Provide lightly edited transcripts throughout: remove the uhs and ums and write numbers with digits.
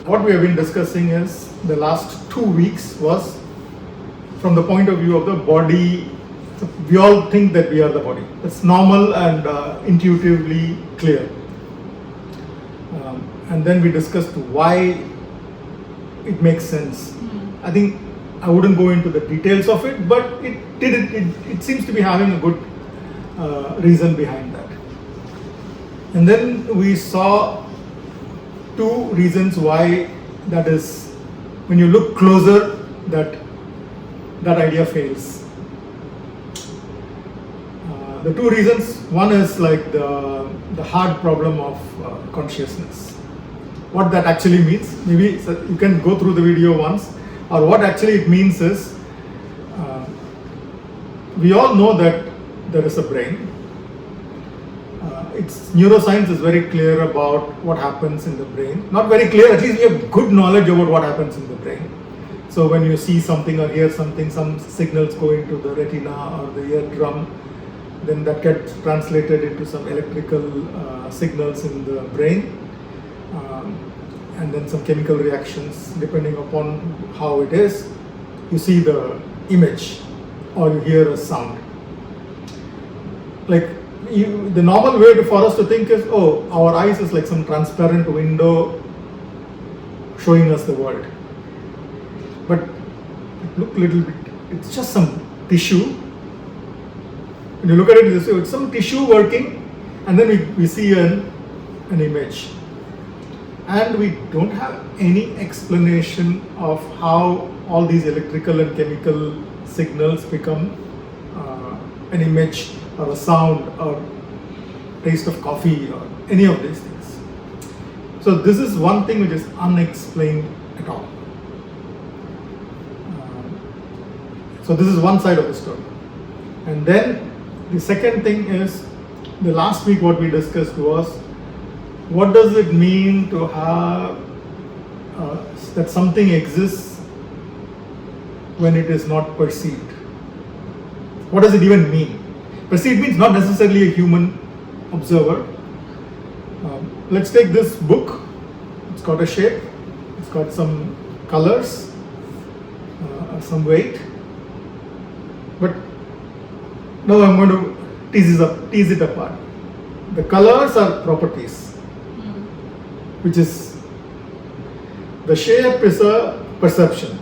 What we have been discussing is the last 2 weeks was from the point of view of the body. We all think that we are the body. It's normal and intuitively clear. And then we discussed why it makes sense. I think I wouldn't go into the details of it, but it seems to be having a good reason behind that. And then we saw 2 reasons why that is, when you look closer, that idea fails. The 2 reasons, one is like the hard problem of consciousness. What that actually means, maybe you can go through the video once, or what actually it means is, we all know that there is a brain. Neuroscience is very clear about what happens in the brain. Not very clear, at least we have good knowledge about what happens in the brain. So when you see something or hear something, some signals go into the retina or the eardrum, then that gets translated into some electrical signals in the brain, and then some chemical reactions depending upon how it is. You see the image or you hear a sound. Like the normal way for us to think is, oh, our eyes is like some transparent window showing us the world. But look a little bit, it's just some tissue. When you look at it, it's some tissue working, and then we see an image. And we don't have any explanation of how all these electrical and chemical signals become an image or a sound or taste of coffee or any of these things. So this is one thing which is unexplained at all. So this is one side of the story. And then the second thing is, the last week what we discussed was, what does it mean to have that something exists when it is not perceived? What does it even mean? Perceived means not necessarily a human observer. Let's take this book. It's got a shape, it's got some colors, some weight. But now I'm going to tease it apart. The colors are properties, which is, the shape is a perception.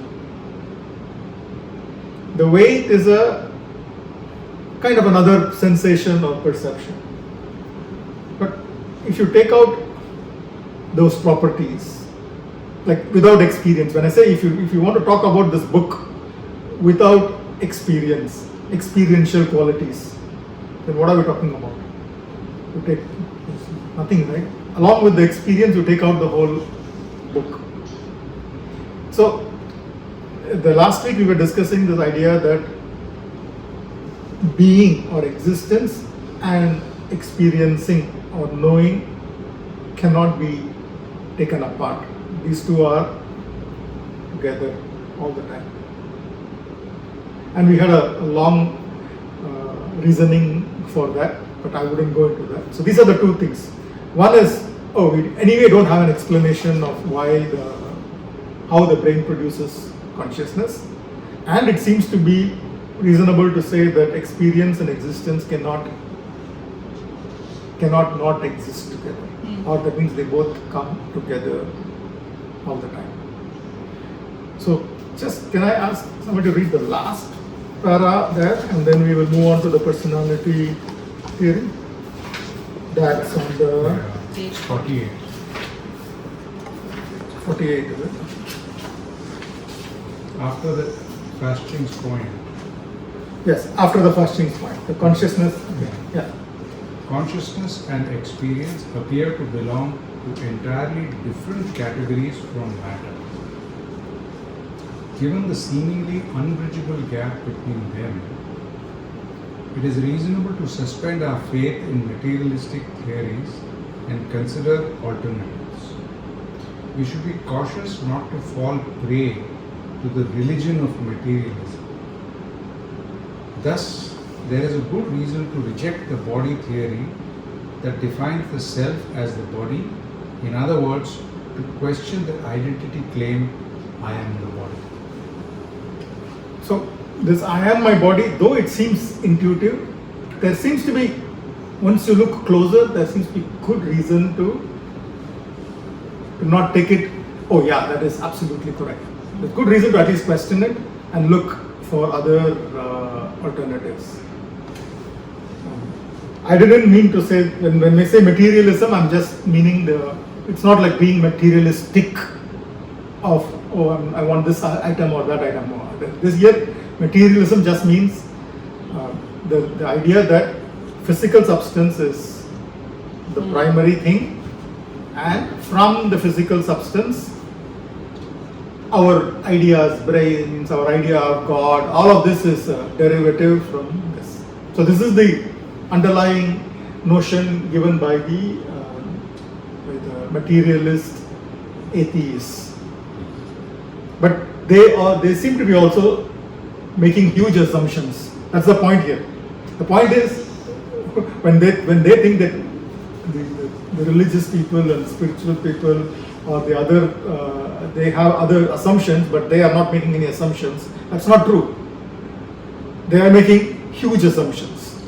The weight is a kind of another sensation or perception. But if you take out those properties, like without experience, when I say if you want to talk about this book without experience, experiential qualities, then what are we talking about? You take nothing, right? Along with the experience, you take out the whole book. So the last week we were discussing this idea that being or existence and experiencing or knowing cannot be taken apart. These two are together all the time. And we had a long reasoning for that, but I wouldn't go into that. So these are the 2 things. One is, we anyway don't have an explanation of how the brain produces consciousness, and it seems to be reasonable to say that experience and existence cannot not exist together, or that means they both come together all the time. So just, can I ask somebody to read the last para there, and then we will move on to the personality theory. That's on the Page 48. 48, is it? After the fasting's point, Yes, after the fasting's point, the consciousness. Okay. Yeah. consciousness and experience appear to belong to entirely different categories from matter. Given the seemingly unbridgeable gap between them, it is reasonable to suspend our faith in materialistic theories and consider alternatives. We should be cautious not to fall prey to the religion of materialism. Thus, there is a good reason to reject the body theory that defines the self as the body. In other words, to question the identity claim, I am the body. So this I am my body, though it seems intuitive, there seems to be, once you look closer, there seems to be good reason to not take it, oh yeah, that is absolutely correct. There's good reason to at least question it and look for other alternatives. I didn't mean to say, when we say materialism, I'm just meaning it's not like being materialistic of, oh, I want this item or that item. This here, materialism just means the idea that physical substance is the primary thing, and from the physical substance, our ideas, brains, our idea of God, all of this is a derivative from this. So this is the underlying notion given by the materialist atheists. But they seem to be also making huge assumptions. That's the point here. The point is, when they think that the religious people and spiritual people or the other, they have other assumptions, but they are not making any assumptions. That's not true. They are making huge assumptions.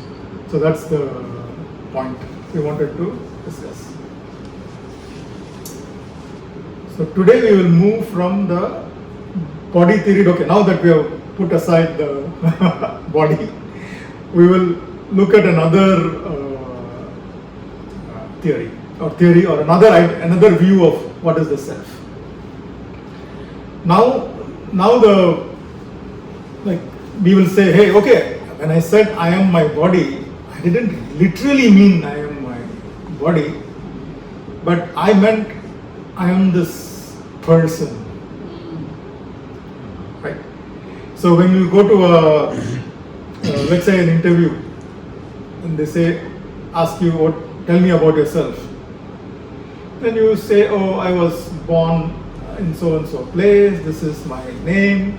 So that's the point we wanted to discuss. So today we will move from the body theory. Okay, now that we have put aside the body, we will look at another theory or another view of what is the self. Now we will say, hey, okay, when I said I am my body, I didn't literally mean I am my body, but I meant I am this person, right? So when you go to let's say an interview, and they ask you, tell me about yourself. Then you say, oh, I was born in so and so place, this is my name,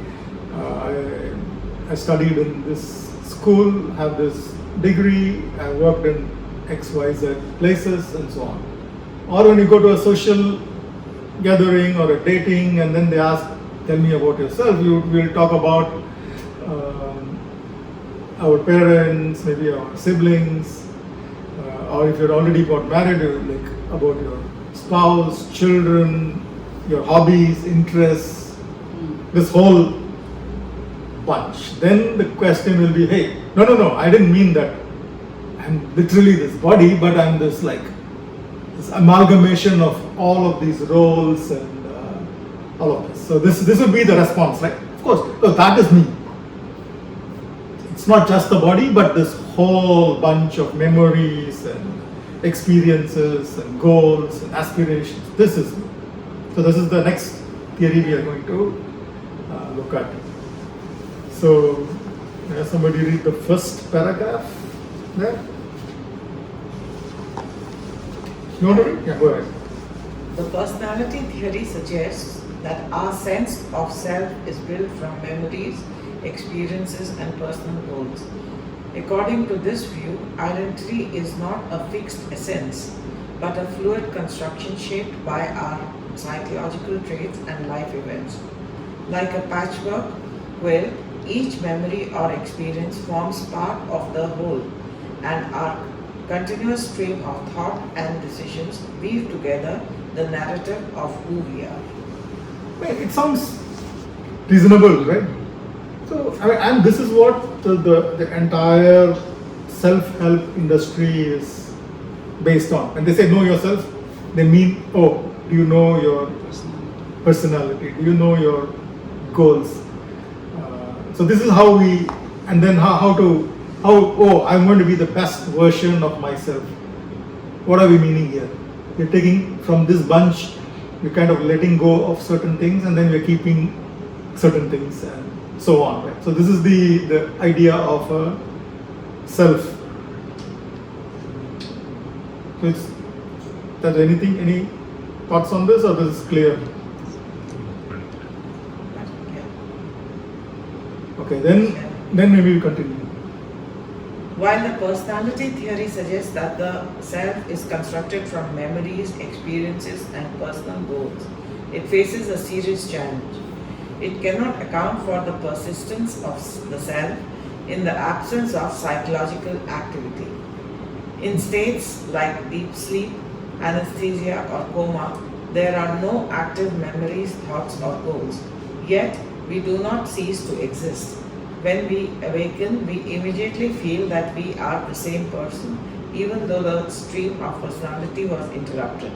I studied in this school, have this degree, I worked in XYZ places, and so on. Or when you go to a social gathering or a dating, and then they ask, tell me about yourself, we'll talk about our parents, maybe our siblings, or if you're already got married, like about your spouse, children, your hobbies, interests, this whole bunch. Then the question will be, hey, no, I didn't mean that I'm literally this body, but I'm this amalgamation of all of these roles and all of this. So this would be the response, right? Of course, so that is me. It's not just the body, but this whole bunch of memories and experiences and goals and aspirations. This is me. So this is the next theory we are going to look at. So somebody read the first paragraph there. You want to read? Yeah, go ahead. The personality theory suggests that our sense of self is built from memories, experiences, and personal goals. According to this view, identity is not a fixed essence, but a fluid construction shaped by our psychological traits and life events. Like a patchwork where each memory or experience forms part of the whole, and our continuous stream of thought and decisions weave together the narrative of who we are. Well, it sounds reasonable, right? So, and this is what the entire self-help industry is based on. When they say know yourself, they mean, oh, do you know your personality? Do you know your goals? So this is how and then I'm going to be the best version of myself. What are we meaning here? We're taking from this bunch, we're kind of letting go of certain things, and then we're keeping certain things and so on. Right? So this is the idea of a self. So any thoughts on this, or this is clear? Okay, then maybe we continue. While the personality theory suggests that the self is constructed from memories, experiences, and personal goals, it faces a serious challenge. It cannot account for the persistence of the self in the absence of psychological activity. In states like deep sleep, anesthesia, or coma, there are no active memories, thoughts, or goals. Yet, we do not cease to exist. When we awaken, we immediately feel that we are the same person, even though the stream of personality was interrupted.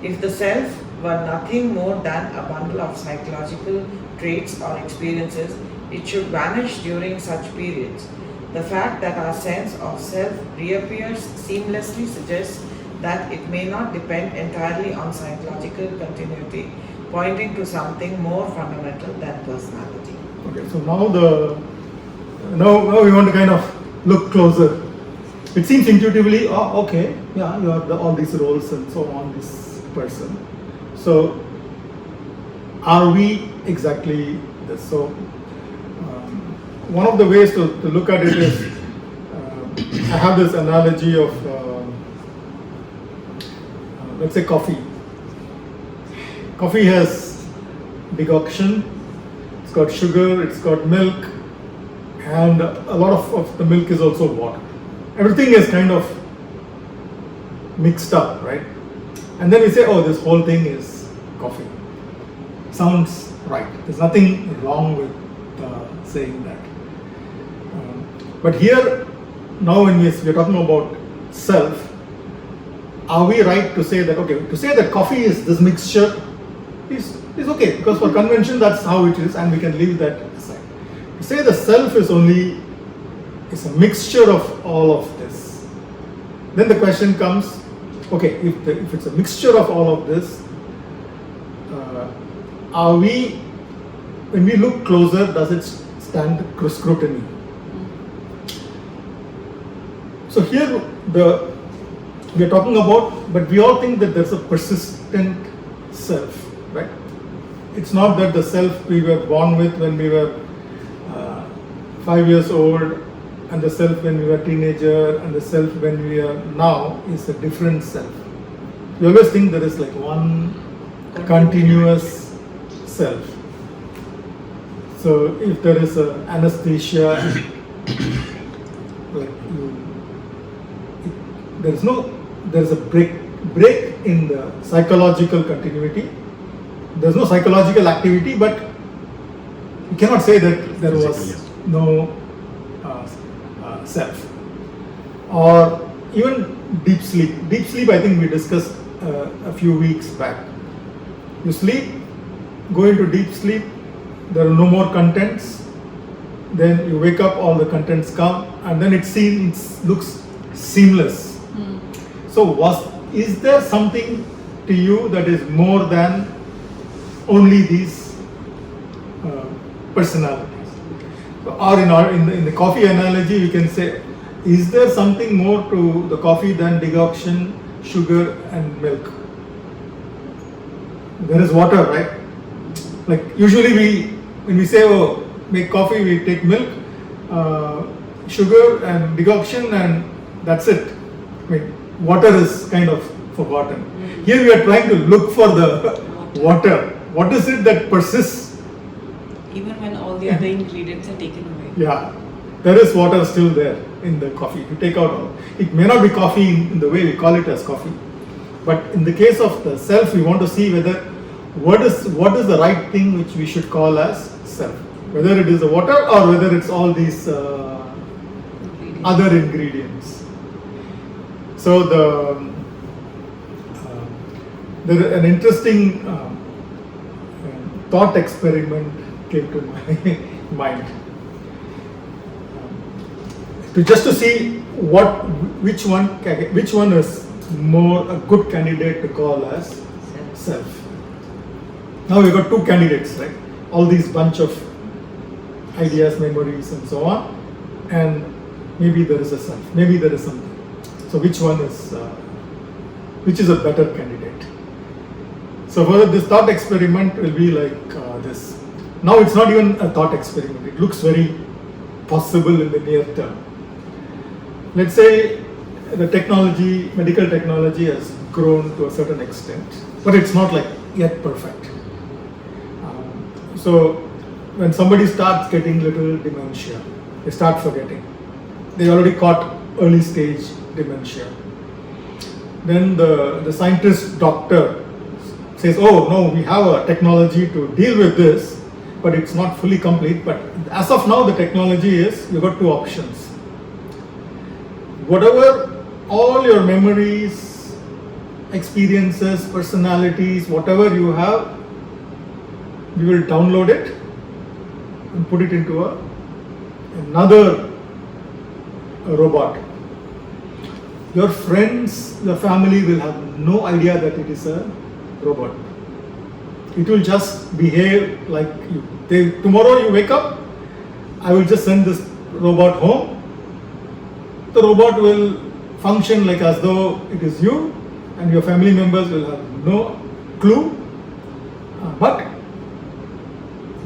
If the self were nothing more than a bundle of psychological traits or experiences, it should vanish during such periods. The fact that our sense of self reappears seamlessly suggests that it may not depend entirely on psychological continuity, pointing to something more fundamental than personality. Okay, so now we want to kind of look closer. It seems intuitively, oh, okay, yeah, you have all these roles and so on, this person. So, are we exactly this? So, one of the ways to look at it is, I have this analogy of, let's say, coffee. Coffee has decoction, it's got sugar, it's got milk, and a lot of the milk is also water. Everything is kind of mixed up, right? And then we say, oh, this whole thing is coffee. Sounds right. There's nothing wrong with saying that. But here, now when we're talking about self, are we right to say that, okay, to say that coffee is this mixture is okay, because for convention that's how it is, and we can leave that aside. To say the self is a mixture of all of this, then the question comes, okay, if it's a mixture of all of this, are we, when we look closer, does it stand scrutiny? So here we're talking about, but we all think that there's a persistent self, right? It's not that the self we were born with when we were 5 years old, and the self when we were teenager, and the self when we are now is a different self. We always think there is like one continuous self. So if there is a anesthesia, like there's a break in the psychological continuity. There's no psychological activity, but you cannot say that there was no self. Or even deep sleep. Deep sleep, I think we discussed a few weeks back. You sleep, go into deep sleep, there are no more contents, then you wake up, all the contents come, and then it looks seamless. So is there something to you that is more than only these personalities? Or in the coffee analogy, we can say, is there something more to the coffee than decoction, sugar, and milk? There is water, right? Like usually when we say, oh, make coffee, we take milk, sugar, and decoction, and that's it. I mean, water is kind of forgotten. Here we are trying to look for the water. What is it that persists? Even when all the other ingredients are taken away. Yeah, there is water still there in the coffee. You take out all. It may not be coffee in the way we call it as coffee, but in the case of the self, we want to see whether what is the right thing which we should call as self. Whether it is the water or whether it's all these other ingredients. So there an interesting thought experiment came to my mind. To see which one is more a good candidate to call as self. Now we've got two candidates, right? All these bunch of ideas, memories, and so on, and maybe there is a self, maybe there is something. So which is a better candidate? So further, this thought experiment will be like this. Now it's not even a thought experiment. It looks very possible in the near term. let's say the technology, medical technology has grown to a certain extent, but it's not like yet perfect. So when somebody starts getting little dementia, they start forgetting. They already caught early stage dementia. Then the scientist doctor says, oh no, we have a technology to deal with this, but it's not fully complete. But as of now, the technology is, you've got two options. Whatever, all your memories, experiences, personalities, whatever you have, we will download it and put it into another robot. Your friends, your family will have no idea that it is a robot. It will just behave like you. Tomorrow you wake up, I will just send this robot home. The robot will function like as though it is you, and your family members will have no clue. But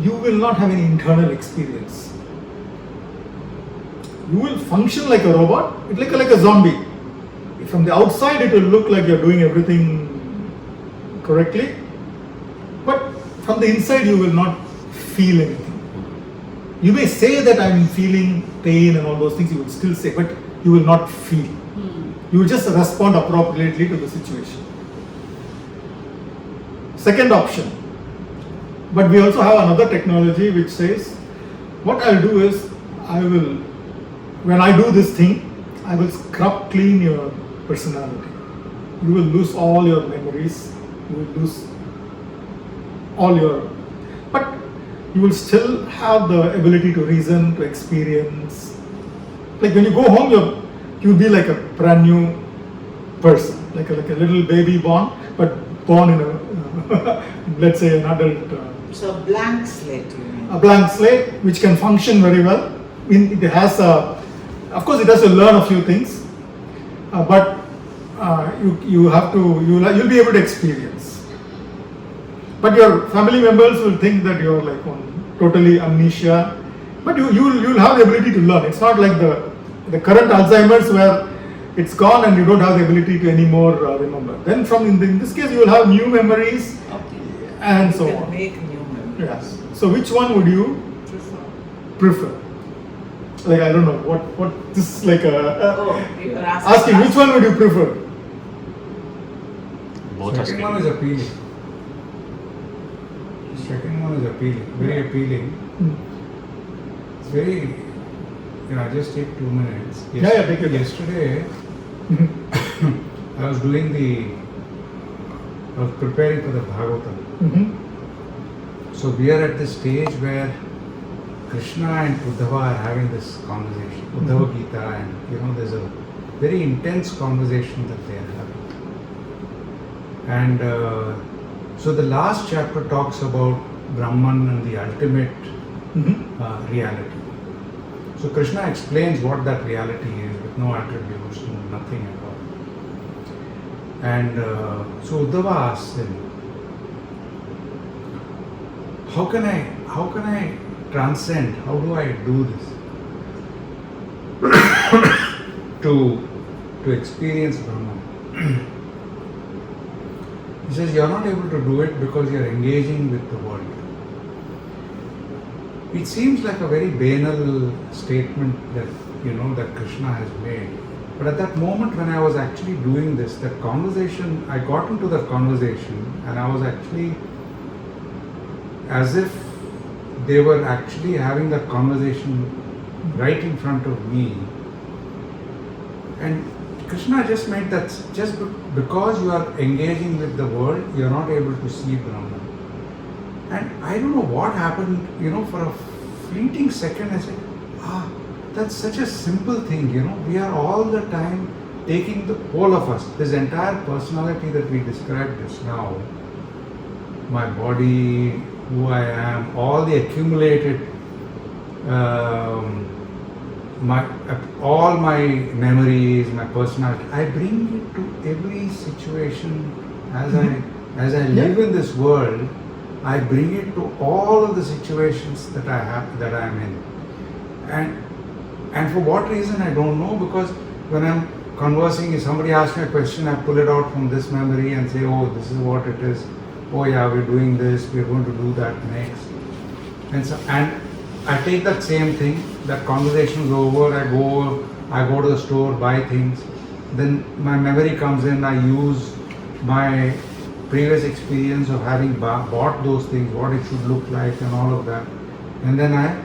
you will not have any internal experience. You will function like a robot, it's like a zombie. From the outside it will look like you're doing everything correctly, but from the inside you will not feel anything. You may say that I'm feeling pain and all those things, you will still say, but you will not feel. You will just respond appropriately to the situation. Second option. But we also have another technology which says, what I'll do is, when I do this thing, I will scrub clean your personality. You will lose all your memories, you will lose all your, but you will still have the ability to reason, to experience. Like when you go home, you'll be like a brand new person, like a little baby born, but born in a, let's say an adult. So blank slate, you mean? A blank slate which can function very well. It has of course it has to learn a few things, but you'll be able to experience. But your family members will think that you're like on totally amnesia, but you'll have the ability to learn. It's not like the current Alzheimer's where it's gone and you don't have the ability to anymore remember. Then in this case you will have new memories and so You can on. make new memories. Yes. So which one would you prefer? Like I don't know what this is like You are asking asking us? which one would you prefer? Both are Second one is appealing. Second one is appealing, very appealing. It's very, I just take 2 minutes. Yeah, take your time. Yesterday, I was preparing for the Bhagavatam. Mm-hmm. So we are at the stage where Krishna and Uddhava are having this conversation, Uddhava Gita, and there's a very intense conversation that they are having. And so the last chapter talks about Brahman and the ultimate reality. So Krishna explains what that reality is with no attributes, nothing at all. And so Uddhava asks him, how can I transcend? How do I do this to experience Brahman? He says, you're not able to do it because you're engaging with the world. It seems like a very banal statement that that Krishna has made. But at that moment when I was actually doing this, that conversation, I got into that conversation and I was actually as if they were actually having that conversation right in front of me. And Krishna just meant that just because you are engaging with the world, you are not able to see Brahman. And I don't know what happened, for a fleeting second I said, that's such a simple thing, we are all the time taking the whole of us, this entire personality that we described just now, my body, who I am, all the accumulated, all my memories, my personality, I bring it to every situation as I live in this world. I bring it to all of the situations that I am in, and for what reason I don't know, because when I'm conversing, if somebody asks me a question, I pull it out from this memory and say, oh, this is what it is. Oh yeah, we're doing this, we're going to do that next. And I take that same thing, that conversation is over, I go to the store, buy things, then my memory comes in, I use my previous experience of having bought those things, what it should look like and all of that. And then I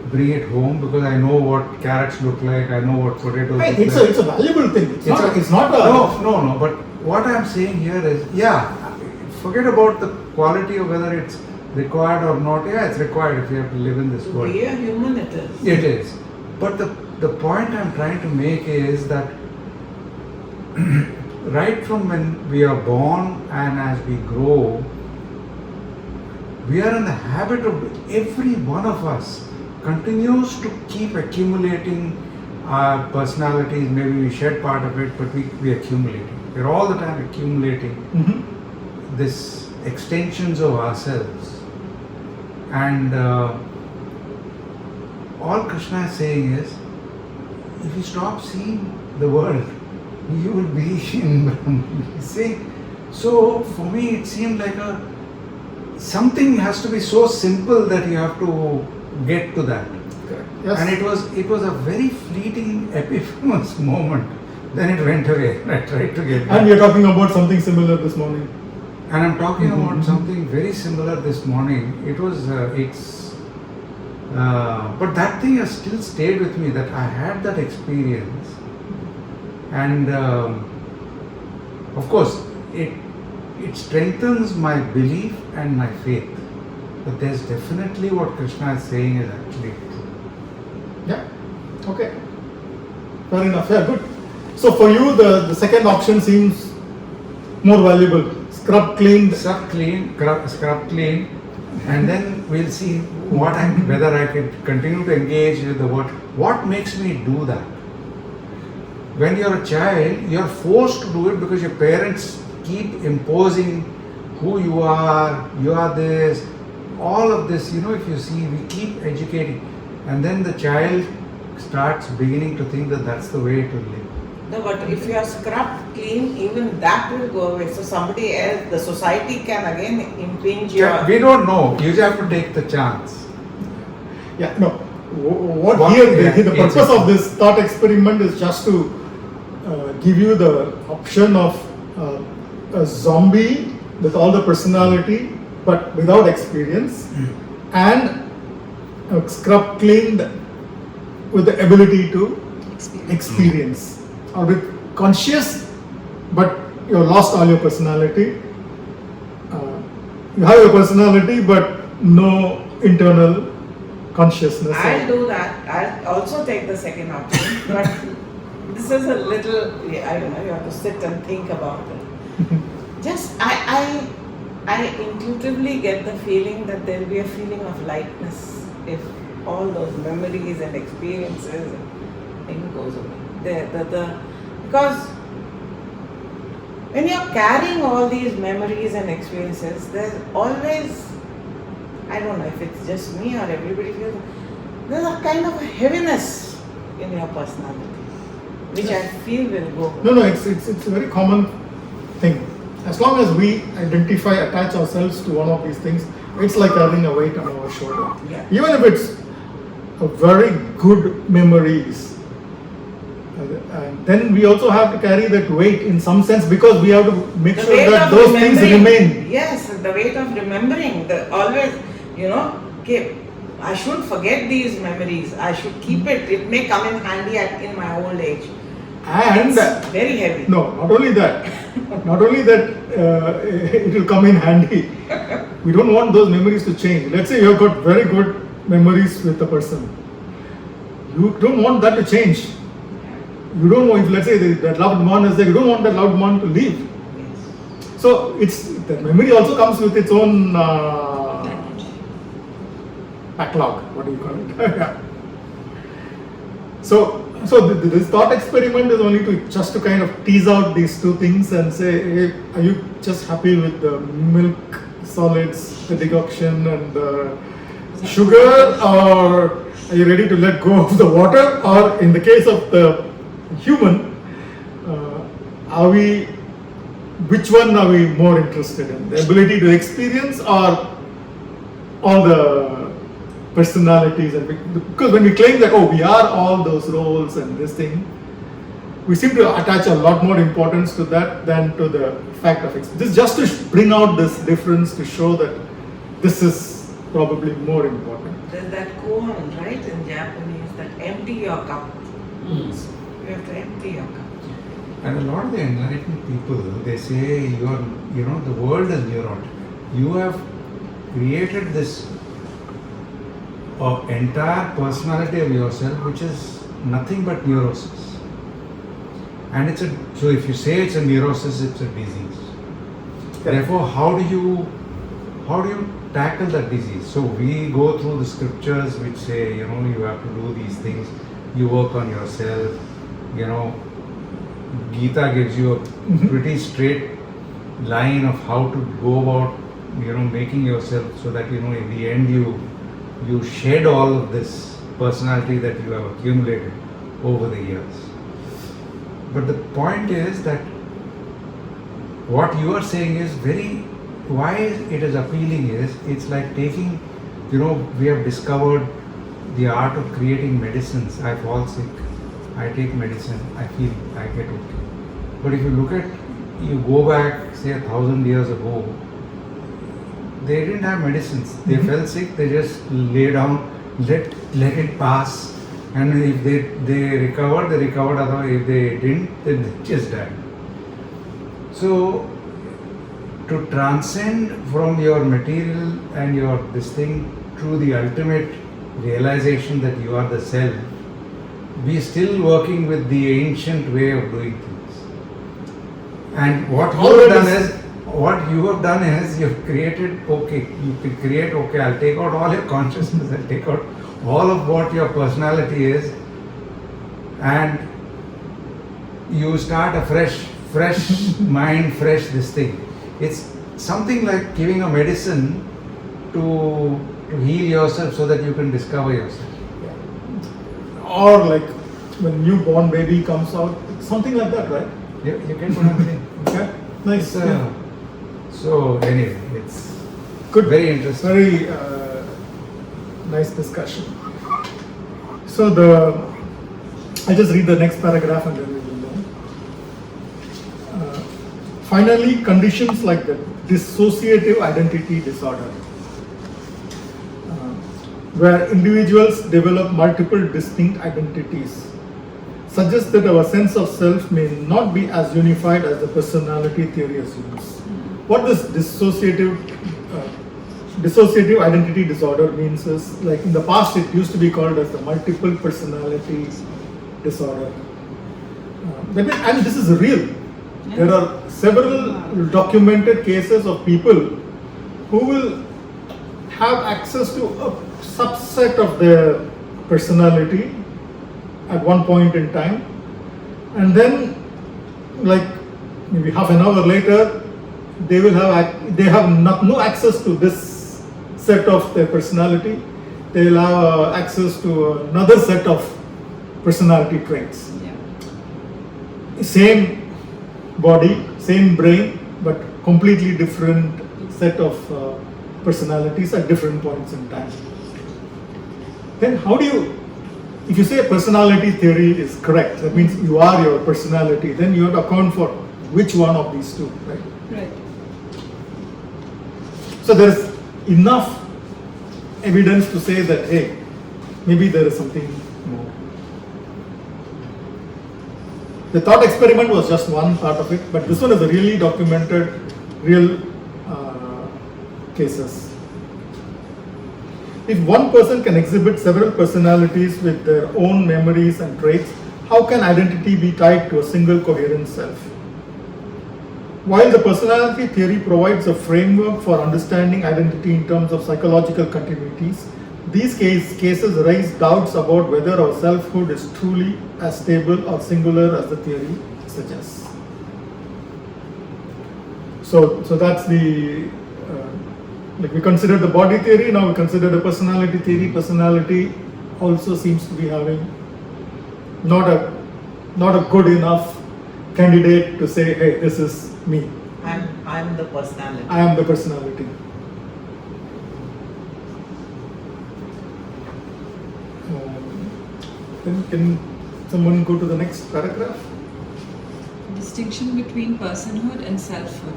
bring it home because I know what carrots look like, I know what potatoes Right, look it's like. a valuable thing. It's not a No, but what I'm saying here is, yeah, forget about the quality of whether it's required or not. Yeah, it's required if you have to live in this To world. be a human, it is. It is. But the point I'm trying to make is that right from when we are born and as we grow, we are in the habit of, every one of us continues to keep accumulating our personalities. Maybe we shed part of it, but we accumulate. We're all the time accumulating Mhm. this extensions of ourselves. And all Krishna is saying is, if you stop seeing the world, you will be in Brahman. He's saying, so for me it seemed like something has to be so simple that you have to get to that. Correct. Yes. And it was a very fleeting epiphany moment. Then it went away. I tried to get back. And you're talking about something similar this morning. And I'm talking Mhm. about something very similar this morning. It was, but that thing has still stayed with me, that I had that experience. And of course, it strengthens my belief and my faith. But there's definitely what Krishna is saying is actually true. Yeah. Okay. Fair enough. Yeah, good. So for you, the second option seems more valuable. Scrub cleaned. Scrub clean, and then we'll see whether I can continue to engage with the word. What makes me do that? When you're a child, you're forced to do it because your parents keep imposing who you are this, all of this. If you see, we keep educating, and then the child starts beginning to think that that's the way to live. No, but if you are scrubbed clean, even that will go away. So somebody else, the society can again impinge your. We don't know. You just have to take the chance. Yeah. No. What What- here? yeah, The purpose exactly. of this thought experiment is just to give you the option of a zombie with all the personality, but without experience, and a scrub cleaned with the ability to experience, or with conscious, but you have lost all your personality. You have your personality, but no internal consciousness. I'll do that. I'll also take the second option, but this is a little, I don't know, you have to sit and think about it. Just, I intuitively get the feeling that there will be a feeling of lightness if all those memories and experiences and thing goes away. Because when you're carrying all these memories and experiences, there's always, I don't know if it's just me or everybody feels, there's a kind of a heaviness in your personality, which I feel will go. No, it's a very common thing. As long as we attach ourselves to one of these things, it's like having a weight on our shoulder. Yeah. Even if it's a very good memories, and then we also have to carry that weight in some sense, because we have to make The sure weight that of those things remembering. remain. Yes, the weight of remembering. Always, okay, I should forget these memories. I should keep it. It may come in handy in my old age. And It's very heavy. no, not only that, it will come in handy. We don't want those memories to change. Let's say you've got very good memories with a person. You don't want that to change. You don't want, if let's say that loved one is there, you don't want that loved one to leave. Yes. So the memory also comes with its own backlog. What do you call it? Yeah. So this thought experiment is only to kind of tease out these two things and say, hey, are you just happy with the milk solids, the decoction and the sugar, or are you ready to let go of the water? Or in the case of the human, are we, which one are we more interested in? The ability to experience or all the personalities? And because when we claim that, oh, we are all those roles and this thing, we seem to attach a lot more importance to that than to the fact of experience. This is just to bring out this difference, to show that this is probably more important. There's that koan, right, in Japanese, that empty your cup. You have to empty your cup. And a lot of the enlightened people, they say the world is neurotic. You have created this entire personality of yourself, which is nothing but neurosis. And so if you say it's a neurosis, it's a disease. Therefore, how do you tackle that disease? So we go through the scriptures which say, you have to do these things. You work on yourself. Gita gives you a pretty straight line of how to go about, making yourself so that, in the end you shed all of this personality that you have accumulated over the years. But the point is that what you are saying is why it is appealing is, it's like taking, we have discovered the art of creating medicines. I fall sick, I take medicine, I feel, I get okay. But if you go back, say 1,000 years ago, they didn't have medicines. They fell sick, they just lay down, let it pass. And if they recovered, otherwise if they didn't, then they just died. So, to transcend from your material and your this thing to the ultimate realization that you are the self, we still working with the ancient way of doing things. And what you have done is you've created, you can create, I'll take out all your consciousness, I'll take out all of what your personality is, and you start a fresh mind, fresh this thing. It's something like giving a medicine to heal yourself so that you can discover yourself. Or like when newborn baby comes out, something like that, right? You get what I'm saying? Okay, nice. So anyway, it's Good. Very interesting. Very nice discussion. So I'll just read the next paragraph and then we will know. Finally, conditions like the dissociative identity disorder, where individuals develop multiple distinct identities, suggest that our sense of self may not be as unified as the personality theory assumes. What this dissociative identity disorder means is, like in the past it used to be called as the multiple personality disorder. And this is real. There are several documented cases of people who will have access to a subset of their personality at one point in time, and then like maybe half an hour later they have no access to this set of their personality. They'll have access to another set of personality traits. Same body, same brain, but completely different set of personalities at different points in time. Then how do you, if you say personality theory is correct, that means you are your personality, then you have to account for which one of these two, right? Right. So there is enough evidence to say that, hey, maybe there is something more. The thought experiment was just one part of it, but this one is a really documented, real cases. If one person can exhibit several personalities with their own memories and traits, how can identity be tied to a single coherent self? While the personality theory provides a framework for understanding identity in terms of psychological continuities, these cases raise doubts about whether our selfhood is truly as stable or singular as the theory suggests. So that's the like we considered the body theory, now we consider the personality theory. Personality also seems to be having not a good enough candidate to say, hey, this is me. I'm the personality. I am the personality. Then can someone go to the next paragraph? Distinction between personhood and selfhood.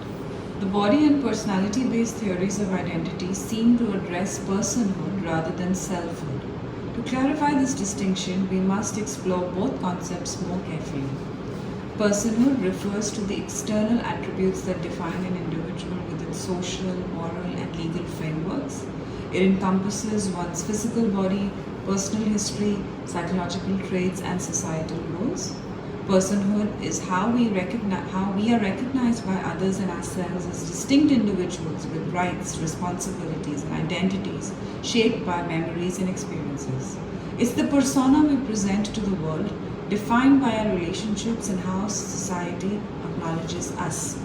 The body and personality-based theories of identity seem to address personhood rather than selfhood. To clarify this distinction, we must explore both concepts more carefully. Personhood refers to the external attributes that define an individual within social, moral, and legal frameworks. It encompasses one's physical body, personal history, psychological traits, and societal roles. Personhood is how we are recognized by others and ourselves as distinct individuals with rights, responsibilities, and identities shaped by memories and experiences. It's the persona we present to the world, defined by our relationships and how society acknowledges us.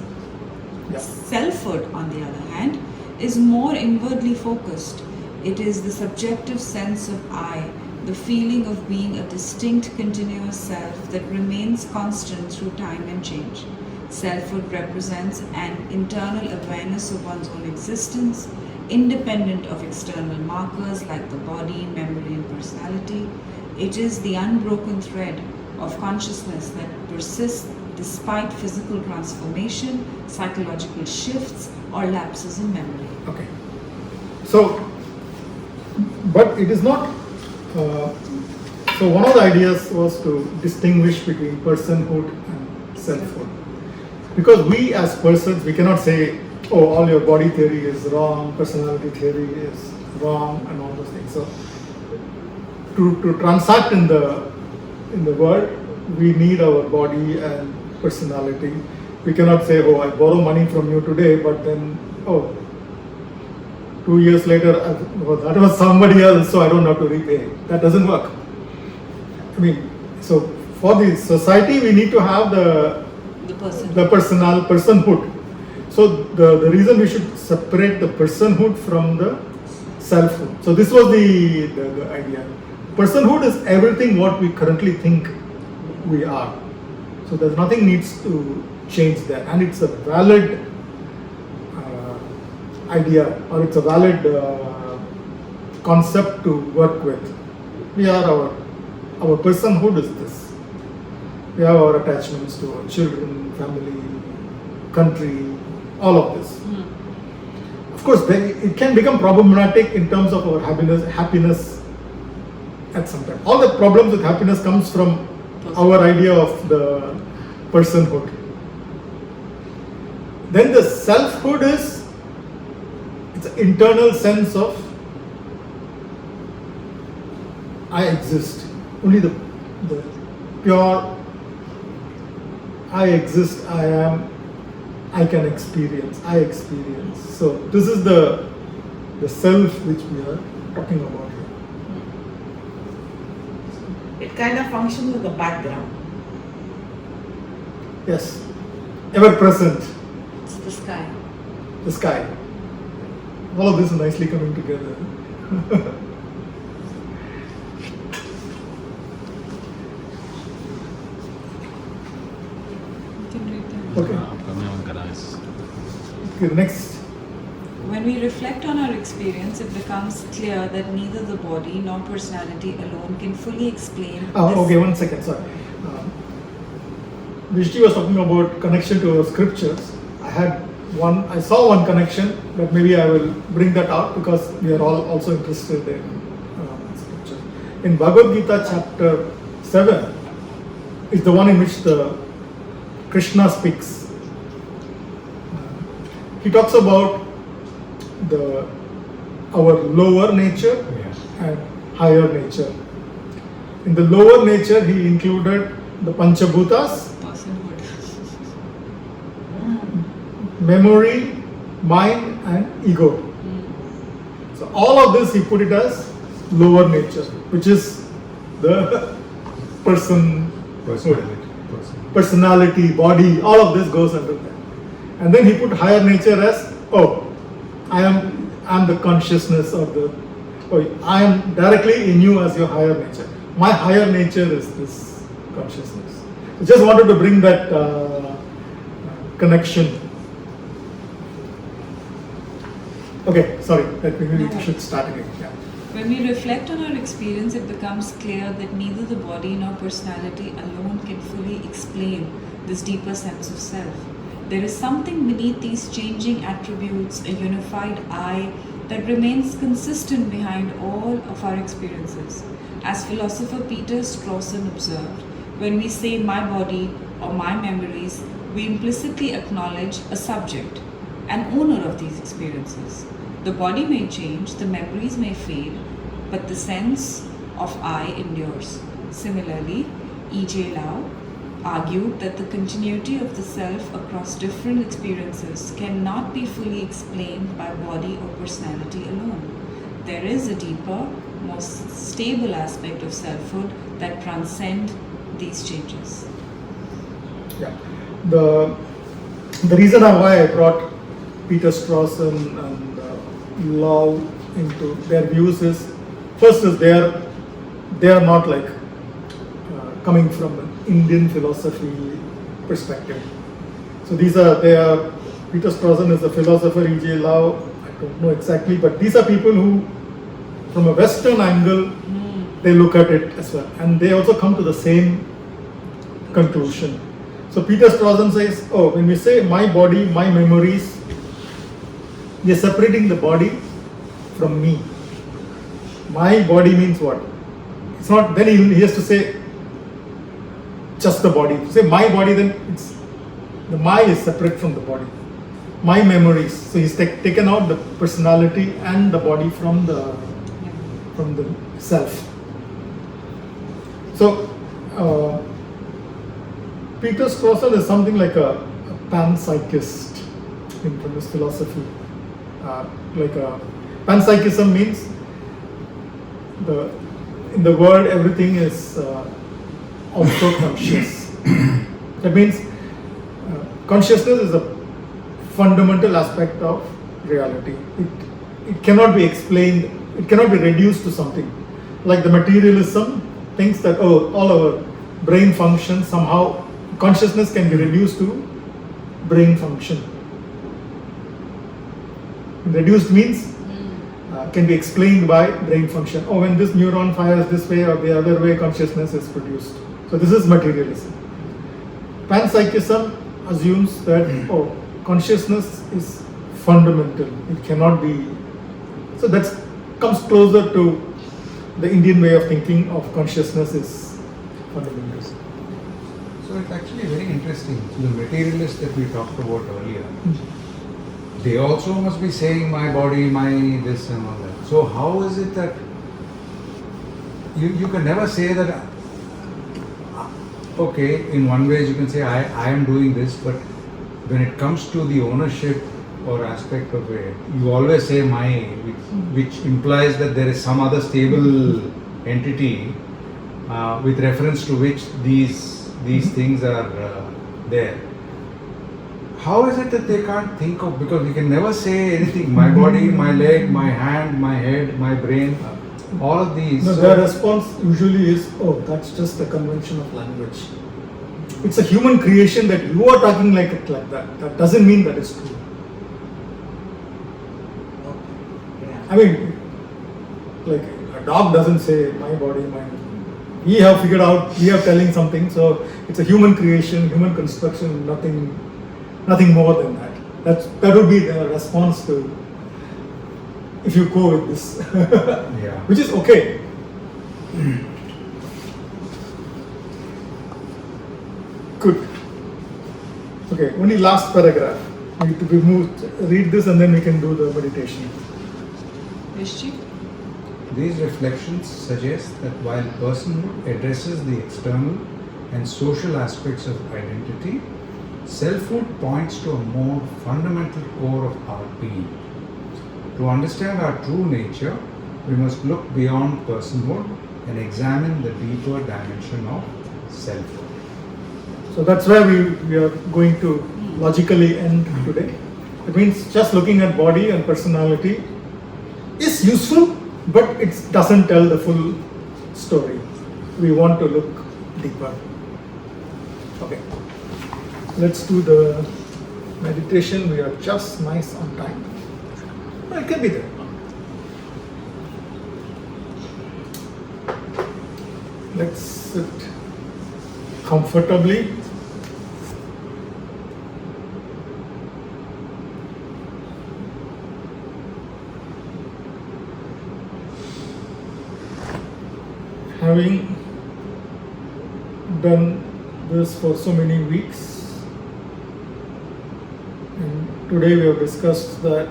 Yeah. Selfhood, on the other hand, is more inwardly focused. It is the subjective sense of I, the feeling of being a distinct, continuous self that remains constant through time and change. Selfhood represents an internal awareness of one's own existence, independent of external markers like the body, memory, and personality. It is the unbroken thread of consciousness that persists despite physical transformation, psychological shifts, or lapses in memory. Okay. So, but it is not. So one of the ideas was to distinguish between personhood and selfhood, because we as persons, we cannot say, oh, all your body theory is wrong, personality theory is wrong, and all those things. So to transact in the world, we need our body and personality. We cannot say, oh, I borrow money from you today, but then, oh, 2 years later, well, that was somebody else, so I don't have to repay. That doesn't work. I mean, so for the society, we need to have the personhood. So the reason we should separate the personhood from the selfhood. So this was the idea. Personhood is everything what we currently think we are. So there's nothing needs to change there, and it's a valid idea, or it's a valid concept to work with. We are our personhood is this. We have our attachments to our children, family, country, all of this. Of course, it can become problematic in terms of our happiness at some time. All the problems with happiness comes from our idea of the personhood. Then the selfhood is, it's an internal sense of I exist. Only the pure I exist, I am, I can experience, I experience. So this is the self which we are talking about here. It kind of functions as the background. Yes, ever present, It's the sky. the sky. All of this is nicely coming together. You can read them. Okay. Okay, next. When we reflect on our experience, it becomes clear that neither the body nor personality alone can fully explain this. Okay, 1 second, sorry. Vishti was talking about connection to our scriptures. I saw one connection, but maybe I will bring that out because we are all also interested in scripture. In Bhagavad Gita chapter 7 is the one in which the Krishna speaks. He talks about our lower nature and higher nature. In the lower nature, he included the Panchabhutas, Personhood. memory, mind, and ego. So all of this he put it as lower nature, which is the personality, body, all of this goes under that. And then he put higher nature as, I am the consciousness of I am directly in you as your higher nature. My higher nature is this consciousness. So I just wanted to bring that connection. Okay, sorry, maybe we should start again. Yeah. When we reflect on our experience, it becomes clear that neither the body nor personality alone can fully explain this deeper sense of self. There is something beneath these changing attributes, a unified I that remains consistent behind all of our experiences. As philosopher Peter Strawson observed, when we say my body or my memories, we implicitly acknowledge a subject, an owner of these experiences. The body may change, the memories may fade, but the sense of I endures. Similarly, E.J. Lau argued that the continuity of the self across different experiences cannot be fully explained by body or personality alone. There is a deeper, more stable aspect of selfhood that transcends these changes. Yeah. The reason why I brought Peter Strawson and Lau into their views is, first is they are not like coming from an Indian philosophy perspective. So they are Peter Strawson is a philosopher, E.J. Lau, I don't know exactly, but these are people who, from a Western angle, they look at it as well, and they also come to the same conclusion. So Peter Strawson says, when we say my body, my memories, we are separating the body from me. My body means what? It's not, then he has to say just the body. If you say my body, then it's the my is separate from the body. My memories. So he's taken out the personality and the body from the self. So Peter Strawson is something like a panpsychist in his philosophy. Panpsychism means in the world everything is also conscious. That means consciousness is a fundamental aspect of reality. It cannot be explained, it cannot be reduced to something. Like the materialism thinks that all our brain functions somehow, consciousness can be reduced to brain function. Reduced means can be explained by brain function. When this neuron fires this way or the other way, consciousness is produced. So this is materialism. Panpsychism assumes that consciousness is fundamental. It cannot be. So that comes closer to the Indian way of thinking of consciousness is fundamental. So it's actually very interesting. The materialists that we talked about earlier, they also must be saying my body, my this and all that. So how is it that you can never say that, okay, in one way you can say I am doing this, but when it comes to the ownership or aspect of it, you always say my, which implies that there is some other stable entity with reference to which these things are there. How is it that they can't think of, because we can never say anything, my body, my leg, my hand, my head, my brain, all of these. No, their response usually is, that's just a convention of language. It's a human creation that you are talking like it like that. That doesn't mean that it's true. Yeah. I mean, like a dog doesn't say my body, my. We have figured out, we are telling something, so it's a human creation, human construction, nothing more than that. That would be the response to, if you go with this, Yeah. which is okay. Good. Okay, only last paragraph. Need to be moved. Read this and then we can do the meditation. Rishji? These reflections suggest that while personhood addresses the external and social aspects of identity, selfhood points to a more fundamental core of our being. To understand our true nature, we must look beyond personhood and examine the deeper dimension of selfhood. So that's where we are going to logically end today. It means just looking at body and personality is useful, but it doesn't tell the full story. We want to look deeper. Okay, let's do the meditation. We are just nice on time. Well, it can be there. Let's sit comfortably. Having done this for so many weeks, and today we have discussed that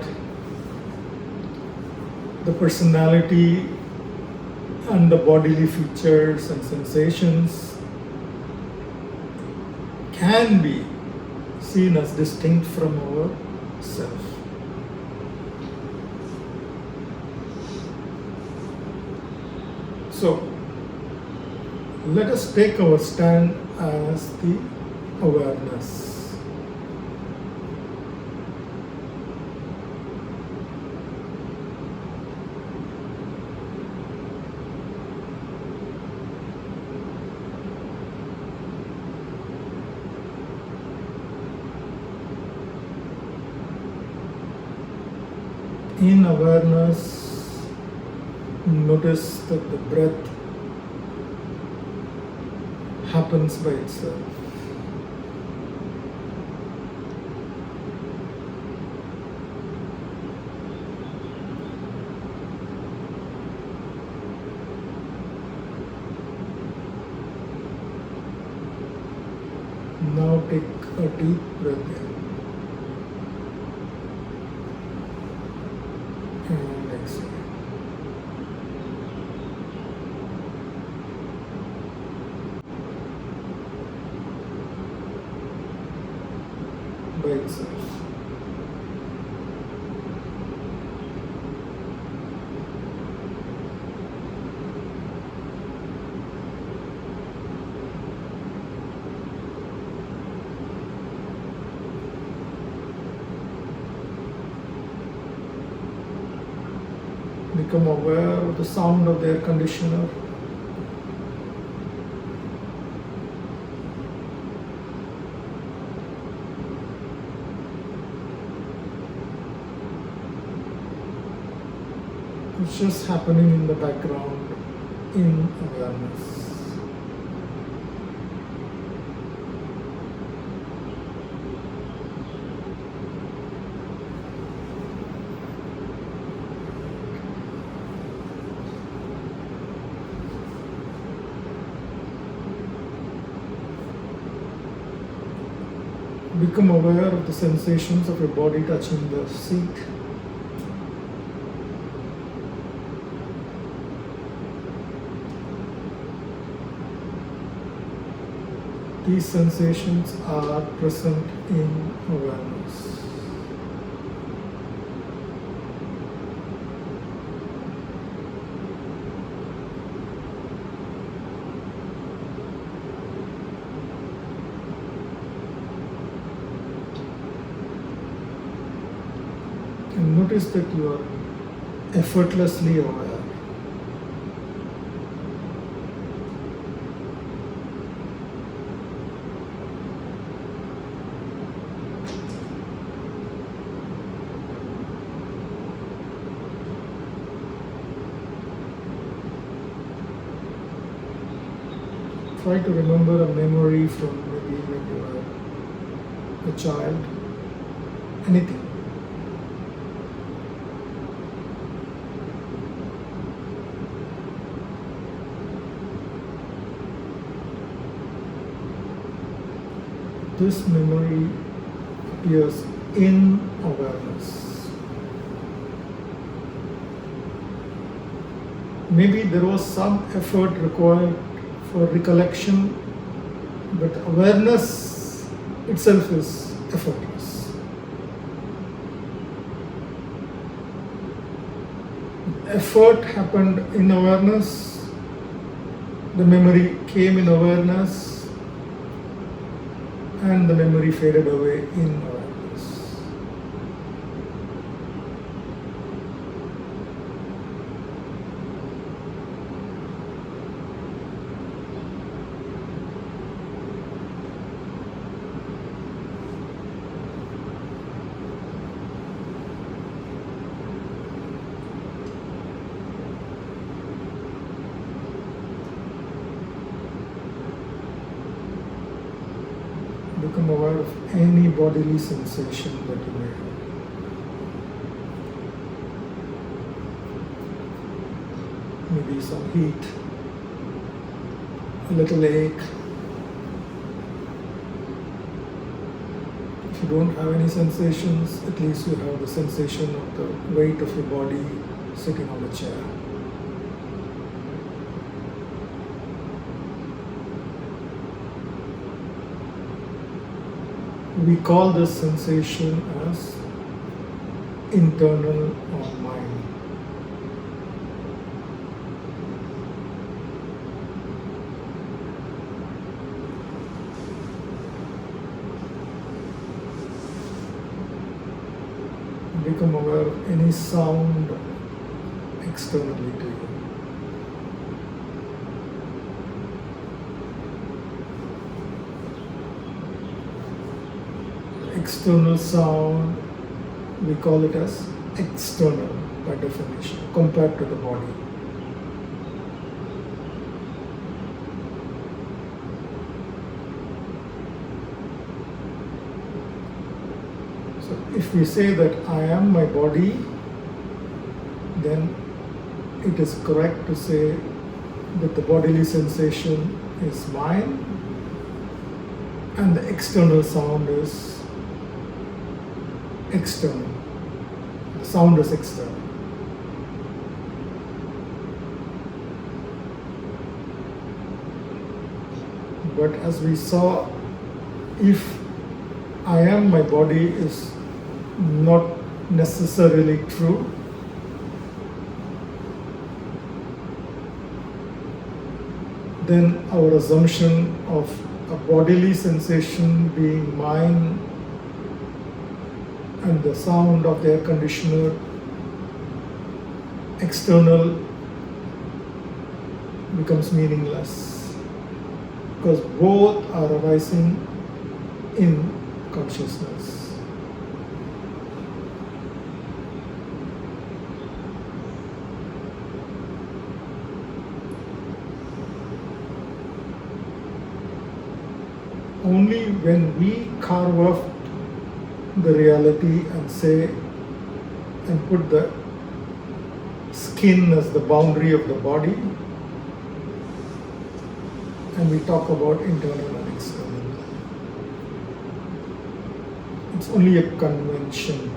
the personality and the bodily features and sensations can be seen as distinct from our self. So, let us take our stand as the awareness. In awareness, notice that the breath happens by itself. Now take a deep breath in and exhale. By itself. Become aware of the sound of the air conditioner. It's just happening in the background in awareness. Become aware of the sensations of your body touching the seat. These sensations are present in awareness. And notice that you are effortlessly aware. Try to remember a memory from maybe when you were a child, anything. This memory appears in awareness. Maybe there was some effort required for recollection, but awareness itself is effortless. Effort happened in awareness, the memory came in awareness, and the memory faded away in awareness. Become aware of any bodily sensation that you may have. Maybe some heat, a little ache. If you don't have any sensations, at least you have the sensation of the weight of your body sitting on the chair. We call this sensation as internal or mind. Become aware of any sound externally to you. External sound, we call it as external by definition, compared to the body. So if we say that I am my body, then it is correct to say that the bodily sensation is mine and the external sound is external. The sound is external. But as we saw, if I am my body is not necessarily true, then our assumption of a bodily sensation being mine and the sound of the air conditioner external becomes meaningless, because both are arising in consciousness. Only when we carve off the reality and say and put the skin as the boundary of the body, and we talk about internal and external. It's only a convention.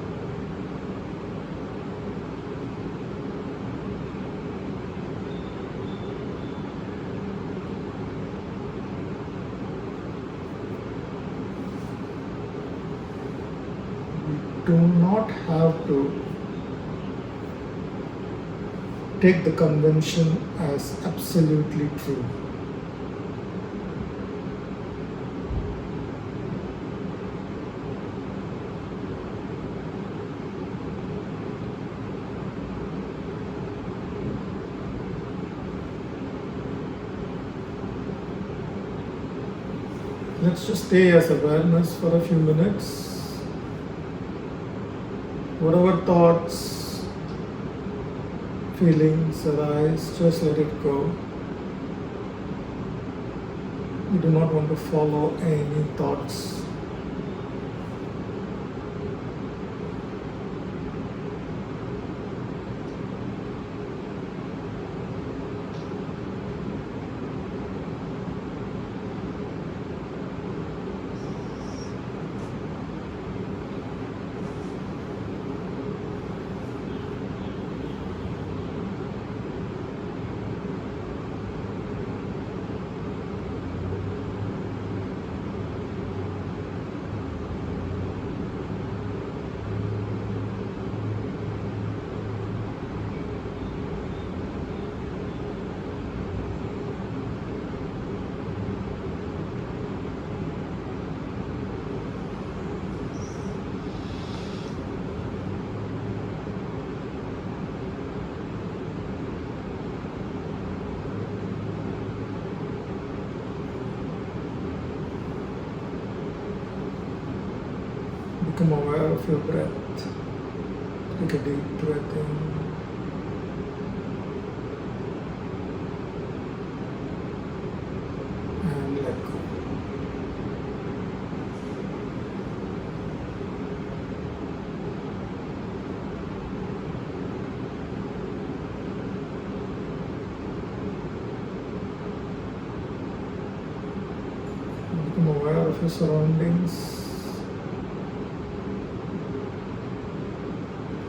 Do not have to take the convention as absolutely true. Let's just stay as awareness for a few minutes. Whatever thoughts, feelings arise, just let it go. We do not want to follow any thoughts. Become aware of your breath. Take a deep breath in. And let go. the surroundings,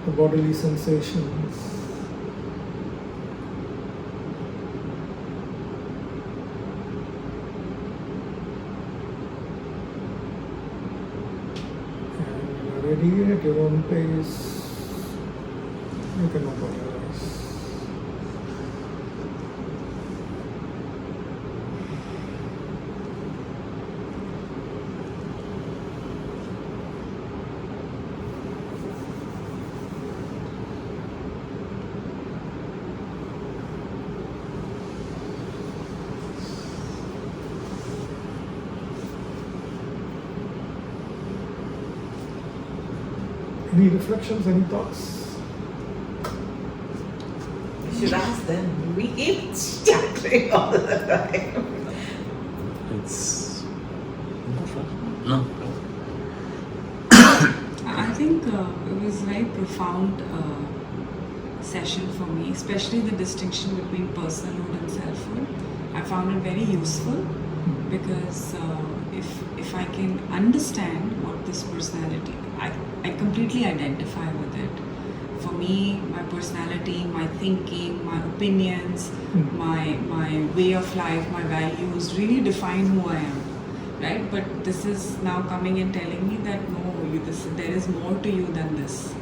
the bodily sensations. And ready at your own pace, you can open your eyes. Any reflections, any thoughts? You should ask them. We keep chattering all the time. It's no. I think it was a very profound session for me, especially the distinction between personhood and selfhood. I found it very useful because if I can understand what this personality, I completely identify with it. For me, my personality, my thinking, my opinions, my way of life, my values really define who I am, right? But this is now coming and telling me that no, there is more to you than this.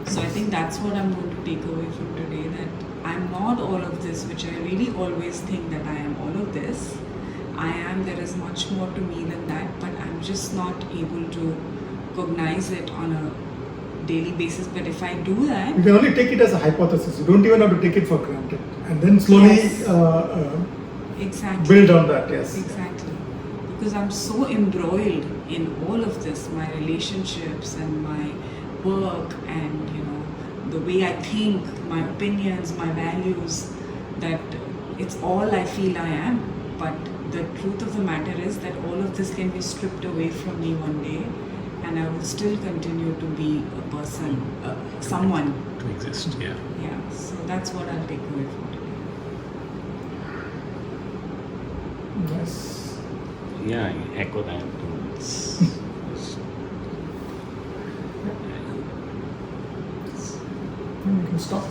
So I think that's what I'm going to take away from today, that I'm not all of this, which I really always think that I am all of this. There is much more to me than that, but I'm just not able to cognize it on a daily basis. But if I do that, You can only take it as a hypothesis. You don't even have to take it for granted. And then slowly Yes. Exactly. build on that, yes. Exactly. Because I'm so embroiled in all of this, my relationships and my work and the way I think, my opinions, my values, that it's all I feel I am. But the truth of the matter is that all of this can be stripped away from me one day and I will still continue to be a person, someone. To exist, yeah. Yeah, so that's what I'll take away from today. Yes. Yeah, I echo that too. And we can stop.